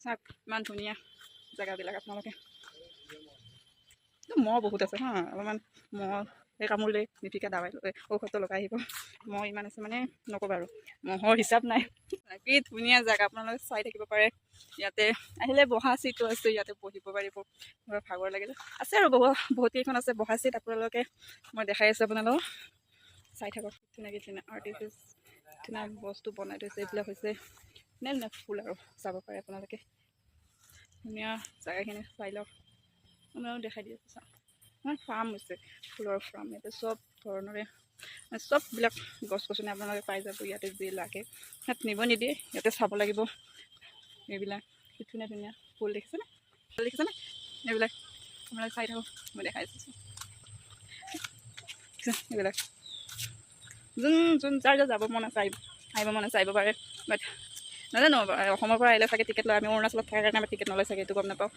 চাওক ইমান ধুনীয়া জেগাবিলাক আপোনালোকে। মহ বহুত আছে হা, অলপমান মহ এই কামুৰিলে নিফিকা দাৱাই ঔষধটো লগাই আহিব। মহ ইমান আছে মানে নক'বা আৰু, মহৰ হিচাপ নাই। কি ধুনীয়া জেগা, আপোনালোকে চাই থাকিব পাৰে। ইয়াতে আহিলে বহা চিটো আছে, ইয়াতে বহিব পাৰিব। ভাগৰ লাগিলে আছে আৰু বহুত কেইখন আছে বহা চিট, আপোনালোকে মই দেখাই আছোঁ আপোনালোকক, চাই থাকক। ধুনীয়াকৈ ধুনীয়া আৰ্টিফিচ ধুনীয়া বস্তু বনাই থৈছে। এইবিলাক হৈছে ধুনীয়া ফুল আৰু চাব পাৰে আপোনালোকে। ধুনীয়া জেগাখিনি চাই লওক, আপোনালোক দেখাই দি আছোঁ। ইমান ফাৰ্ম হৈছে, ফুলৰ ফাৰ্ম। ইয়াতে চব ধৰণৰে চববিলাক গছ গছনি আপোনালোকে পাই যাব। ইয়াতে যি লাগে ইয়াত নিব নিদিয়ে, ইয়াতে চাব লাগিব। এইবিলাক কি ধুনীয়া ধুনীয়া ফুল দেখিছেনে, ফুল দেখিছেনে? এইবিলাক আপোনালোকে চাই থাকক, মই দেখাই আছোঁ। এইবিলাক যোন যাৰ যাব মন আছে আহিব মন আছে আহিব পাৰে। বাট নাজানো অসমৰ পৰা আহিলে চাগে টিকেট লয়। আমি অৰুণাচলত থকাৰ কাৰণে আমাৰ টিকেট নলয় চাগে, এইটো গম নাপাওঁ।